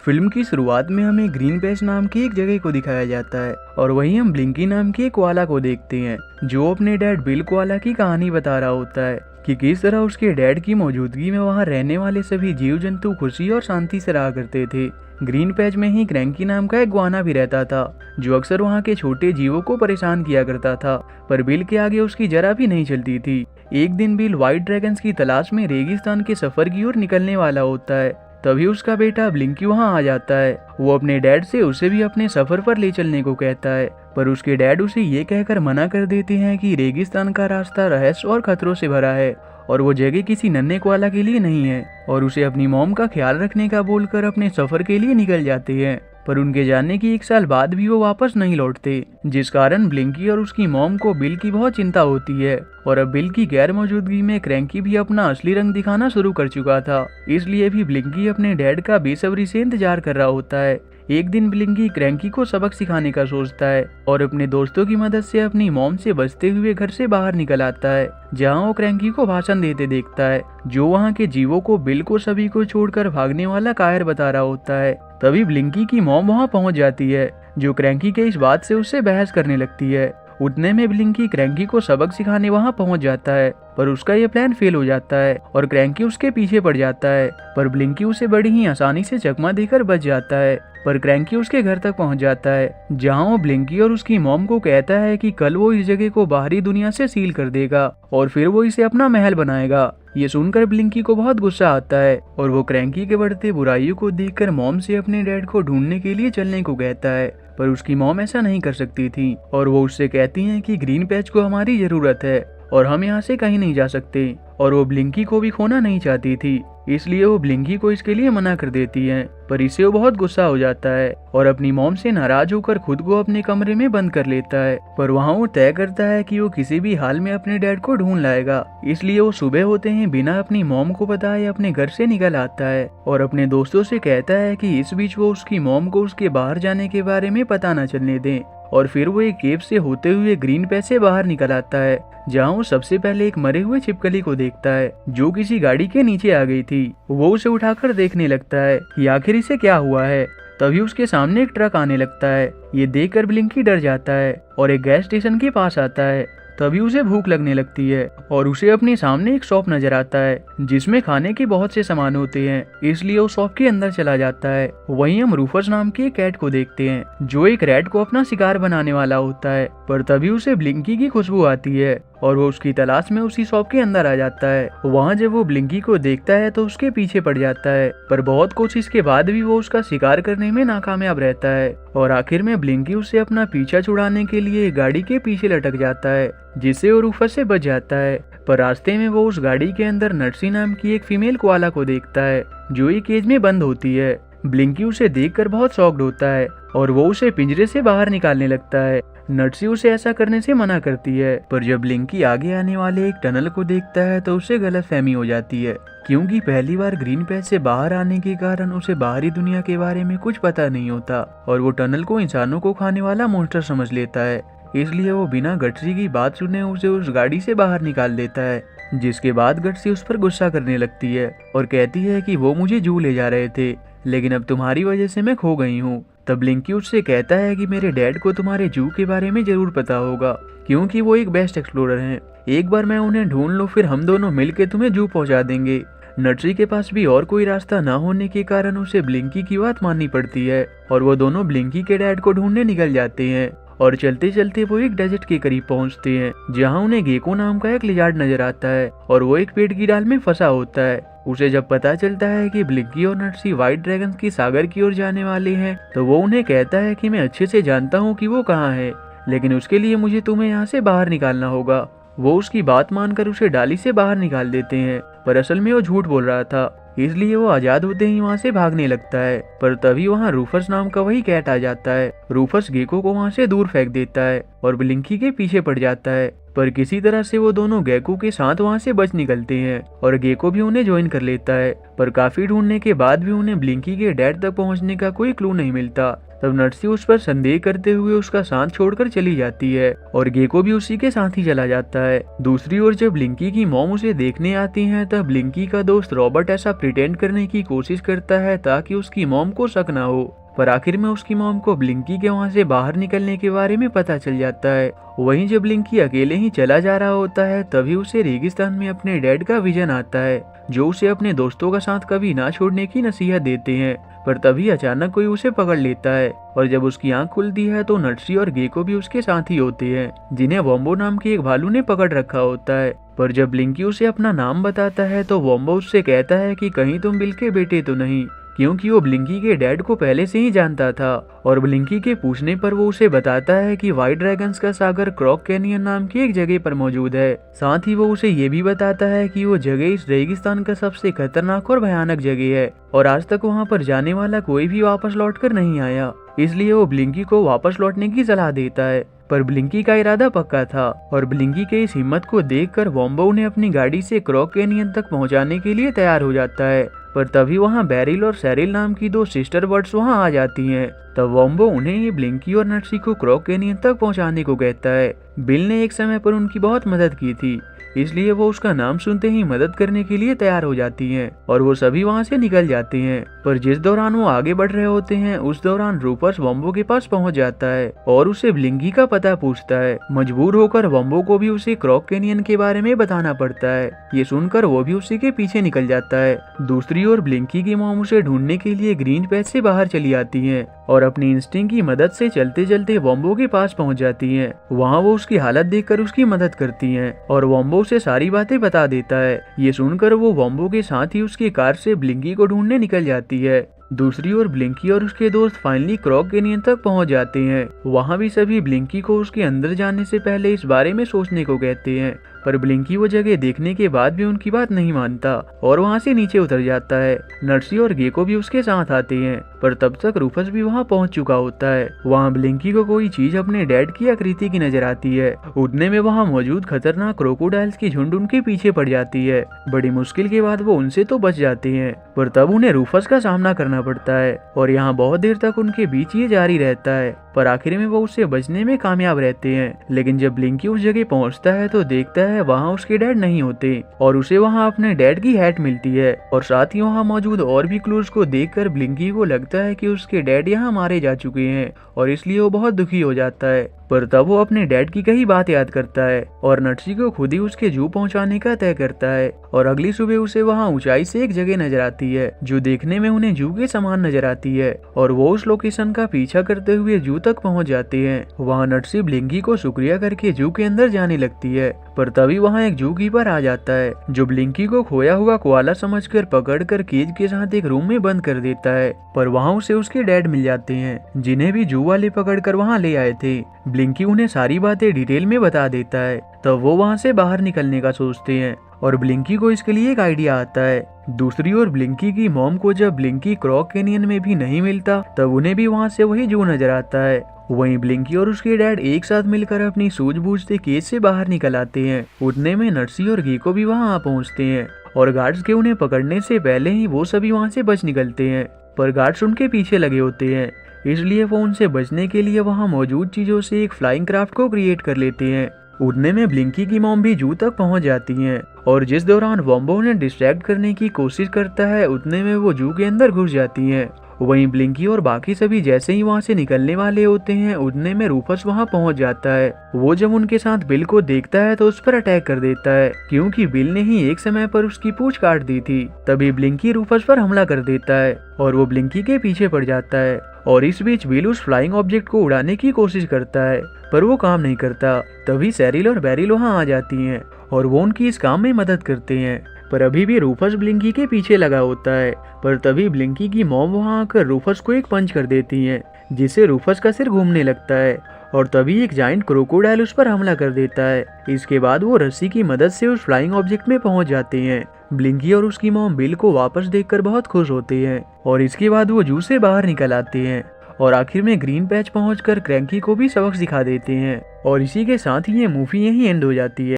Film की शुरुआत में हमें ग्रीन पैच नाम की एक जगह को दिखाया जाता है और वहीं हम ब्लिंकी नाम के एक कोआला को देखते हैं जो अपने डैड बिल कोआला की कहानी बता रहा होता है कि किस तरह उसके डैड की मौजूदगी में वहां रहने वाले सभी जीव जंतु खुशी और शांति से रहा करते थे। ग्रीन पैच में ही क्रैंकी नाम का एक ग्वाना भी रहता था जो अक्सर वहां के छोटे जीवों को परेशान किया करता था, पर बिल के आगे उसकी जरा भी नहीं चलती थी। एक दिन बिल व्हाइट ड्रैगन्स की तलाश में रेगिस्तान के सफर की ओर निकलने वाला होता है, तभी उसका बेटा ब्लिंकी वहां आ जाता है। वो अपने डैड से उसे भी अपने सफर पर ले चलने को कहता है, पर उसके डैड उसे ये कहकर मना कर देते हैं कि रेगिस्तान का रास्ता रहस्य और खतरों से भरा है और वो जगह किसी नन्हे कोआला के लिए नहीं है, और उसे अपनी मॉम का ख्याल रखने का बोलकर अपने सफर के लिए निकल जाते हैं। पर उनके जाने की 1 साल बाद भी वो वापस नहीं लौटते, जिस कारण ब्लिंकी और उसकी मॉम को बिल की बहुत चिंता होती है। और अब बिल की गैर मौजूदगी में क्रैंकी भी अपना असली रंग दिखाना शुरू कर चुका था, इसलिए भी ब्लिंकी अपने डैड का बेसब्री से इंतजार कर रहा होता है। एक दिन ब्लिंकी क्रैंकी को सबक सिखाने का सोचता है और अपने दोस्तों की मदद से अपनी मॉम से बचते हुए घर से बाहर निकल आता है, जहां वो क्रैंकी को भाषण देते देखता है जो वहां के जीवों को बिल को सभी को छोड़कर भागने वाला कायर बता रहा होता है। तभी ब्लिंकी की मॉम वहां पहुंच जाती है जो क्रैंकी के इस बात से उससे बहस करने लगती है। उतने में ब्लिंकी क्रैंकी को सबक सिखाने वहां पहुंच जाता है, पर उसका ये प्लान फेल हो जाता है और क्रैंकी उसके पीछे पड़ जाता है, पर ब्लिंकी उसे बड़ी ही आसानी से चकमा देकर बच जाता है। पर क्रैंकी उसके घर तक पहुंच जाता है जहां वो ब्लिंकी और उसकी मॉम को कहता है कि कल वो इस जगह को बाहरी दुनिया से सील कर देगा और फिर वो इसे अपना महल बनाएगा। ये सुनकर ब्लिंकी को बहुत गुस्सा आता है और वो क्रैंकी के बढ़ते बुराइयों को देखकर मॉम से अपने डैड को ढूंढने के लिए चलने को कहता है, पर उसकी मॉम ऐसा नहीं कर सकती थी और वो उससे कहती हैं कि ग्रीन पैच को हमारी जरूरत है और हम यहाँ से कहीं नहीं जा सकते, और वो ब्लिंकी को भी खोना नहीं चाहती थी, इसलिए वो ब्लिंकी को इसके लिए मना कर देती है। पर इससे वो बहुत गुस्सा हो जाता है और अपनी मॉम से नाराज होकर खुद को अपने कमरे में बंद कर लेता है। पर वहाँ वो तय करता है कि वो किसी भी हाल में अपने डैड को ढूंढ लाएगा, इसलिए वो सुबह होते ही बिना अपनी मॉम को बताए अपने घर से निकल आता है और अपने दोस्तों से कहता है कि इस बीच वो उसकी मॉम को उसके बाहर जाने के बारे में पता न चलने दें। और फिर वो एक केव से होते हुए ग्रीन पैच से बाहर निकल आता है जहाँ वो सबसे पहले एक मरे हुए छिपकली को देखता है जो किसी गाड़ी के नीचे आ गई थी। वो उसे उठाकर देखने लगता है कि आखिर इसे क्या हुआ है। तभी उसके सामने एक ट्रक आने लगता है। ये देखकर ब्लिंकी डर जाता है और एक गैस स्टेशन के पास आता है। तभी उसे भूख लगने लगती है और उसे अपने सामने एक शॉप नजर आता है जिसमें खाने के बहुत से सामान होते हैं, इसलिए वो शॉप के अंदर चला जाता है। वहीं हम रूफस नाम के एक कैट को देखते हैं जो एक रैट को अपना शिकार बनाने वाला होता है, पर तभी उसे ब्लिंकी की खुशबू आती है और वो उसकी तलाश में उसी शॉप के अंदर आ जाता है। वहाँ जब वो ब्लिंकी को देखता है तो उसके पीछे पड़ जाता है, पर बहुत कोशिश के बाद भी वो उसका शिकार करने में नाकामयाब रहता है और आखिर में ब्लिंकी उससे अपना पीछा छुड़ाने के लिए गाड़ी के पीछे लटक जाता है जिससे वो रूफस से बच जाता है। पर रास्ते में वो उस गाड़ी के अंदर नट्सी नाम की एक फीमेल कोआला को देखता है जो एक केज में बंद होती है। ब्लिंकी उसे देखकर बहुत शॉक्ड होता है और वो उसे पिंजरे से बाहर निकालने लगता है। नट्सी उसे ऐसा करने से मना करती है, पर जब ब्लिंकी आगे आने वाले एक टनल को देखता है तो उसे गलतफहमी हो जाती है क्योंकि पहली बार ग्रीन पैच से बाहर आने के कारण उसे बाहरी दुनिया के बारे में कुछ पता नहीं होता और वो टनल को इंसानों को खाने वाला मॉन्स्टर समझ लेता है, इसलिए वो बिना गट्सी की बात सुने उसे उस गाड़ी से बाहर निकाल देता है। जिसके बाद गट्सी उस पर गुस्सा करने लगती है और कहती है कि वो मुझे जू ले जा रहे थे लेकिन अब तुम्हारी वजह से मैं खो गई हूँ। तब ब्लिंकी उससे कहता है कि मेरे डैड को तुम्हारे जू के बारे में जरूर पता होगा क्योंकि वो एक बेस्ट एक्सप्लोरर हैं। एक बार मैं उन्हें ढूंढ लूँ फिर हम दोनों मिलकर तुम्हें जू पहुंचा देंगे। नट्सी के पास भी और कोई रास्ता न होने के कारण उसे ब्लिंकी की बात माननी पड़ती है और वो दोनों ब्लिंकी के डैड को ढूंढने निकल जाते हैं और चलते चलते वो एक डेजर्ट के करीब पहुंचते हैं जहां उन्हें गेको नाम का एक लिजार्ड नजर आता है और वो एक पेड़ की डाल में फंसा होता है। उसे जब पता चलता है कि ब्लिंकी और नट्सी व्हाइट ड्रैगन की सागर की ओर जाने वाले हैं तो वो उन्हें कहता है कि मैं अच्छे से जानता हूँ कि वो कहाँ है, लेकिन उसके लिए मुझे तुम्हें यहाँ से बाहर निकालना होगा। वो उसकी बात मानकर उसे डाली से बाहर निकाल देते हैं, पर असल में वो झूठ बोल रहा था, इसलिए वो आजाद होते ही वहाँ से भागने लगता है। पर तभी वहाँ रूफस नाम का वही कैट आ जाता है। रूफस गेको को वहाँ से दूर फेंक देता है और ब्लिंकी के पीछे पड़ जाता है। पर किसी तरह से वो दोनों गेको के साथ वहाँ से बच निकलते हैं और गेको भी उन्हें ज्वाइन कर लेता है। पर काफी ढूंढने के बाद भी उन्हें ब्लिंकी के डैड तक पहुँचने का कोई क्लू नहीं मिलता। तब नर्सी उस पर संदेह करते हुए उसका साथ छोड़कर चली जाती है और गेको भी उसी के साथ ही चला जाता है। दूसरी ओर जब ब्लिंकी की मॉम उसे देखने आती है तब ब्लिंकी का दोस्त रॉबर्ट ऐसा प्रिटेंड करने की कोशिश करता है ताकि उसकी मॉम को शक ना हो। पर आखिर में उसकी मॉम को ब्लिंकी के वहाँ से बाहर निकलने के बारे में पता चल जाता है। वहीं जब ब्लिंकी अकेले ही चला जा रहा होता है तभी उसे रेगिस्तान में अपने डैड का विजन आता है जो उसे अपने दोस्तों का साथ कभी ना छोड़ने की नसीहत देते हैं। पर तभी अचानक कोई उसे पकड़ लेता है और जब उसकी आंख खुलती है तो नर्सी और गेको भी उसके साथ ही होते हैं जिन्हें वॉम्बो नाम के एक भालू ने पकड़ रखा होता है। पर जब ब्लिंकी उसे अपना नाम बताता है तो वॉम्बो उससे कहता है कि कहीं तुम बिल के बेटे तो नहीं, क्योंकि वो ब्लिंकी के डैड को पहले से ही जानता था। और ब्लिंकी के पूछने पर वो उसे बताता है कि व्हाइट ड्रैगन्स का सागर क्रॉक कैनियन नाम की एक जगह पर मौजूद है। साथ ही वो उसे ये भी बताता है कि वो जगह इस रेगिस्तान का सबसे खतरनाक और भयानक जगह है और आज तक वहाँ पर जाने वाला कोई भी वापस लौट कर नहीं आया। इसलिए वो ब्लिंकी को वापस लौटने की सलाह देता है। पर ब्लिंकी का इरादा पक्का था और ब्लिंकी के इस हिम्मत को देखकर वॉम्बो उन्हें अपनी गाड़ी से क्रॉक कैनियन तक पहुंचाने के लिए तैयार हो जाता है। पर तभी वहां बैरिल और सैरिल नाम की दो सिस्टर बर्ड्स वहां आ जाती हैं। तब वॉम्बो उन्हें ही ब्लिंकी और नर्सी को क्रॉक कैनियन तक पहुंचाने को कहता है। बिल ने एक समय पर उनकी बहुत मदद की थी, इसलिए वो उसका नाम सुनते ही मदद करने के लिए तैयार हो जाती हैं और वो सभी वहां से निकल जाते हैं। पर जिस दौरान वो आगे बढ़ रहे होते हैं उस दौरान रूपर्स वॉम्बो के पास पहुंच जाता है और उसे ब्लिंकी का पता पूछता है। मजबूर होकर वॉम्बो को भी उसे क्रॉक कैनियन के बारे में बताना पड़ता है। ये सुनकर वो भी उसी के पीछे निकल जाता है। दूसरी ओर ब्लिंकी की मॉम उसे ढूंढने के लिए ग्रीन पैच से बाहर चली आती है और अपनी इंस्टिंक्ट की मदद से चलते चलते वॉम्बो के पास पहुंच जाती हैं। वहां वो उसकी हालत देखकर उसकी मदद करती हैं और वॉम्बो उसे सारी बातें बता देता है। ये सुनकर वो वॉम्बो के साथ ही उसकी कार से ब्लिंकी को ढूंढने निकल जाती है। दूसरी ओर ब्लिंकी और उसके दोस्त फाइनली क्रॉक कैनियन तक पहुंच जाते हैं। वहां भी सभी ब्लिंकी को उसके अंदर जाने से पहले इस बारे में सोचने को कहते हैं, पर ब्लिंकी वो जगह देखने के बाद भी उनकी बात नहीं मानता और वहां से नीचे उतर जाता है। नर्सी और गेको भी उसके साथ आते हैं, पर तब तक रूफस भी वहां पहुंच चुका होता है। वहां ब्लिंकी को कोई चीज अपने डैड की आकृति की नजर आती है। उड़ने में वहां मौजूद खतरनाक क्रोकोडाइल्स की झुंड उनके पीछे पड़ जाती है। बड़ी मुश्किल के बाद वो उनसे तो बच जाते हैं, पर तब उन्हें रूफस का सामना करना पड़ता है और यहाँ बहुत देर तक उनके बीच ये जारी रहता है। पर आखिर में वो उससे बचने में कामयाब रहते हैं। लेकिन जब ब्लिंकी उस जगह पहुंचता है तो देखता है वहाँ उसके डैड नहीं होते और उसे वहाँ अपने डैड की हैट मिलती है और साथ ही वहाँ मौजूद और भी क्लूज को देखकर ब्लिंकी को लगता है कि उसके डैड यहाँ मारे जा चुके हैं और इसलिए वो बहुत दुखी हो जाता है। पर तब वो अपने डैड की कई बात याद करता है और नर्सी को खुद ही उसके जू पहुंचाने का तय करता है। और अगली सुबह उसे वहां ऊंचाई से एक जगह नजर आती है जो देखने में उन्हें जू के समान नजर आती है और वो उस लोकेशन का पीछा करते हुए जू तक पहुंच जाते हैं। वहां नर्सी ब्लिंकी को शुक्रिया करके जू के अंदर जाने लगती है, पर तभी वहां एक जू कीपर आ जाता है जो ब्लिंकी को खोया हुआ कोआला समझकर पकड़कर केज के साथ एक रूम में बंद कर देता है। पर वहां उसे उसके डैड मिल जाते हैं जिन्हें भी जू वाले पकड़कर वहां ले आए थे। ब्लिंकी उन्हें सारी बातें डिटेल में बता देता है, तब वो वहां से बाहर निकलने का सोचते हैं और ब्लिंकी को इसके लिए एक आइडिया आता है। दूसरी ओर ब्लिंकी की मॉम को जब ब्लिंकी क्रॉक कैनियन में भी नहीं मिलता तब उन्हें भी वहां से वही जू नजर आता है। वहीं ब्लिंकी और उसके डैड एक साथ मिलकर अपनी सूझबूझ से केज से बाहर निकल आते हैं। उतने में नर्सी और गेको भी वहां आ पहुंचते हैं और गार्ड्स के उन्हें पकड़ने से पहले ही वो सभी वहां से बच निकलते हैं, पर गार्ड्स उनके पीछे लगे होते हैं। इसलिए वो उनसे बचने के लिए वहां मौजूद चीजों से एक फ्लाइंग क्राफ्ट को क्रिएट कर लेते हैं। उड़ने में ब्लिंकी की मॉम भी जू तक पहुंच जाती हैं और जिस दौरान वॉम्बो उन्हें डिस्ट्रैक्ट करने की कोशिश करता है उतने में वो जू के अंदर घुस जाती हैं। वहीं ब्लिंकी और बाकी सभी जैसे ही वहां से निकलने वाले होते हैं उतने में रूफस वहां पहुंच जाता है। वो जब उनके साथ बिल को देखता है तो उस पर अटैक कर देता है क्योंकि बिल ने ही एक समय पर उसकी पूंछ काट दी थी। तभी ब्लिंकी रूफस पर हमला कर देता है और वो ब्लिंकी के पीछे पड़ जाता है और इस बीच बिल उस फ्लाइंग ऑब्जेक्ट को उड़ाने की कोशिश करता है, पर वो काम नहीं करता। तभी सैरिल और बैरिल वहां आ जाती हैं और वो उनकी इस काम में मदद करते हैं, पर अभी भी रूफस ब्लिंकी के पीछे लगा होता है। पर तभी ब्लिंकी की मॉम वहां आकर रूफस को एक पंच कर देती हैं जिससे रूफस का सिर घूमने लगता है और तभी एक जाइंट क्रोकोडाइल उस पर हमला कर देता है। इसके बाद वो रस्सी की मदद से उस फ्लाइंग ऑब्जेक्ट में पहुंच जाते हैं। ब्लिंकी और उसकी मॉम बिल को वापस देखकर बहुत खुश होते हैं और इसके बाद वो जू से बाहर निकल आते हैं और आखिर में ग्रीन पैच पहुंचकर क्रैंकी को भी सबक सिखा देते हैं। और इसी के साथ ही ये मूवी यहीं एंड हो जाती है।